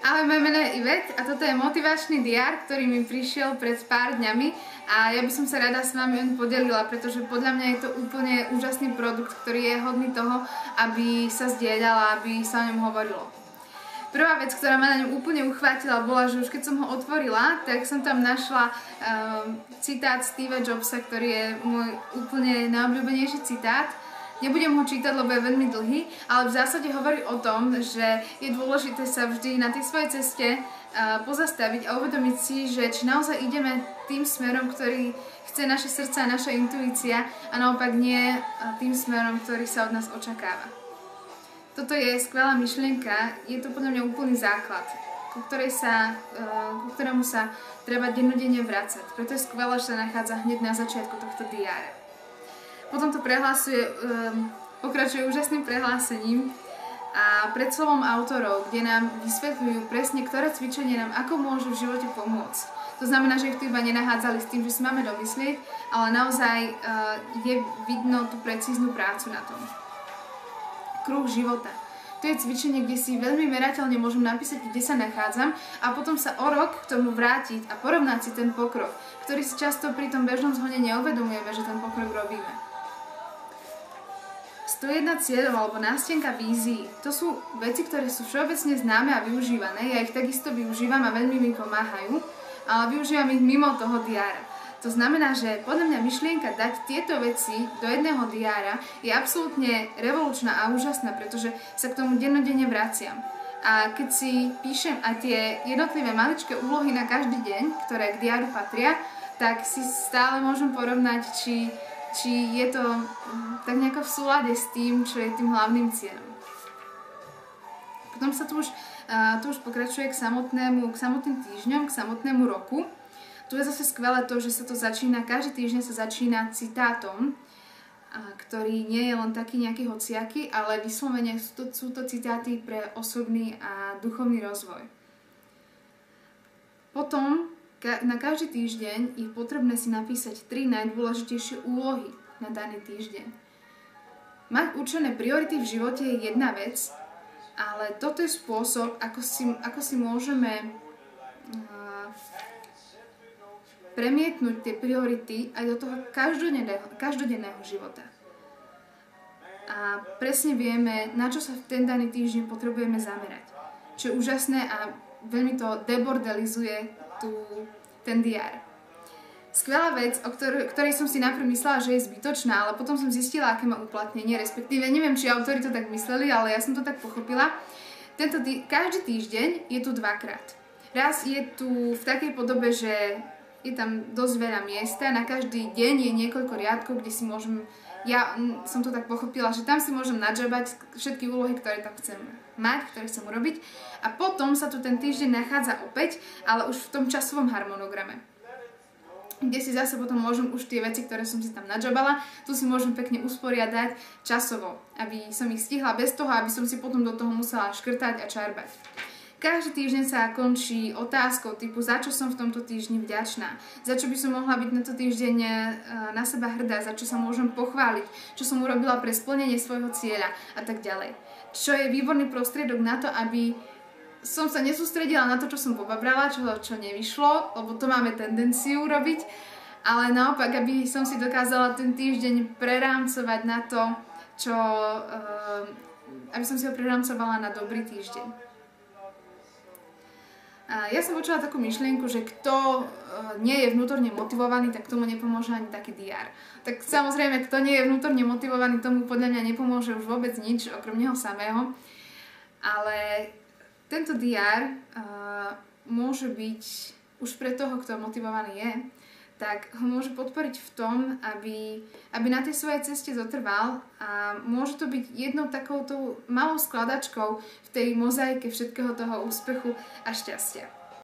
Ahoj, moje meno je Ivet a toto je motivačný diár, ktorý mi prišiel pred pár dňami a ja by som sa rada s vami oň podelila, pretože podľa mňa je to úplne úžasný produkt, ktorý je hodný toho, aby sa zdieľal a aby sa o ňom hovorilo. Prvá vec, ktorá ma na ňom úplne uchvátila, bola, že už keď som ho otvorila, tak som tam našla citát Steva Jobsa, ktorý je môj úplne najobľúbenejší citát. Nebudem ho čítať, lebo je veľmi dlhý, ale v zásade hovorí o tom, že je dôležité sa vždy na tej svojej ceste pozastaviť a uvedomiť si, že či naozaj ideme tým smerom, ktorý chce naše srdce a naša intuícia a naopak nie tým smerom, ktorý sa od nás očakáva. Toto je skvelá myšlienka, je to podľa mňa úplný základ, ku ktorému sa treba dennodenne vracať. Preto je skvelé, že sa nachádza hneď na začiatku tohto diára. Potom to pokračuje úžasným prehlásením a predslovom autorov, kde nám vysvetľujú presne, ktoré cvičenie nám ako môžu v živote pomôcť. To znamená, že ich tu iba nenahádzali s tým, že si máme domyslieť, ale naozaj je vidno tú precíznu prácu na tom. Kruh života. To je cvičenie, kde si veľmi merateľne môžem napísať, kde sa nachádzam a potom sa o rok k tomu vrátiť a porovnať si ten pokrok, ktorý si často pri tom bežnom zhone neuvedomujeme, že ten pokrok robíme. 101 cieľov alebo nástenka vízií. To sú veci, ktoré sú všeobecne známe a využívané. Ja ich takisto využívam a veľmi mi pomáhajú, ale využívam ich mimo toho diára. To znamená, že podľa mňa myšlienka dať tieto veci do jedného diára je absolútne revolučná a úžasná, pretože sa k tomu dennodenne vraciam. A keď si píšem aj tie jednotlivé maličké úlohy na každý deň, ktoré k diáru patria, tak si stále môžem porovnať, či je to tak nejako v súlade s tým, čo je tým hlavným cieľom. Potom sa tu už pokračuje k samotným týždňom, k samotnému roku. Tu je zase skvelé to, že sa to začína, každý týždeň sa začína citátom, ktorý nie je len taký nejaký hociaký, ale vyslovene sú to citáty pre osobný a duchovný rozvoj. Potom na každý týždeň je potrebné si napísať 3 najdôležitejšie úlohy na daný týždeň. Mať určené priority v živote je jedna vec, ale toto je spôsob, ako si môžeme premietnúť tie priority aj do toho každodenného života. A presne vieme, na čo sa v ten daný týždeň potrebujeme zamerať. Čo je úžasné a veľmi to debordelizuje ten diár. Skvelá vec, o ktorej som si najprv myslela, že je zbytočná, ale potom som zistila, aké má uplatnenie, respektíve neviem, či autori to tak mysleli, ale ja som to tak pochopila. Každý týždeň je tu dvakrát. Raz je tu v takej podobe, že je tam dosť veľa miesta, na každý deň je niekoľko riadkov, kde si môžem, ja som to tak pochopila, že tam si môžem nadžabať všetky úlohy, ktoré tam chcem mať, ktoré chcem urobiť. A potom sa tu ten týždeň nachádza opäť, ale už v tom časovom harmonograme, kde si zase potom môžem už tie veci, ktoré som si tam nadžabala, tu si môžem pekne usporiadať časovo, aby som ich stihla bez toho, aby som si potom do toho musela škrtať a čarbať. Každý týždeň sa končí otázkou typu, za čo som v tomto týždni vďačná, za čo by som mohla byť na to týždeň na seba hrdá, za čo sa môžem pochváliť, čo som urobila pre splnenie svojho cieľa a tak ďalej. Čo je výborný prostriedok na to, aby som sa nesústredila na to, čo som pobabrala, čo nevyšlo, lebo to máme tendenciu robiť, ale naopak, aby som si dokázala ten týždeň prerámcovať na to, aby som si ho prerámcovala na dobrý týždeň. Ja som počula takú myšlienku, že kto nie je vnútorne motivovaný, tak tomu nepomôže ani taký diár. Tak samozrejme, kto nie je vnútorne motivovaný, tomu podľa mňa nepomôže už vôbec nič, okrem neho samého. Ale tento diár môže byť už pre toho, kto motivovaný je, tak ho môže podporiť v tom, aby na tej svojej ceste zotrval a môže to byť jednou takouto malou skladačkou v tej mozaike všetkého toho úspechu a šťastia.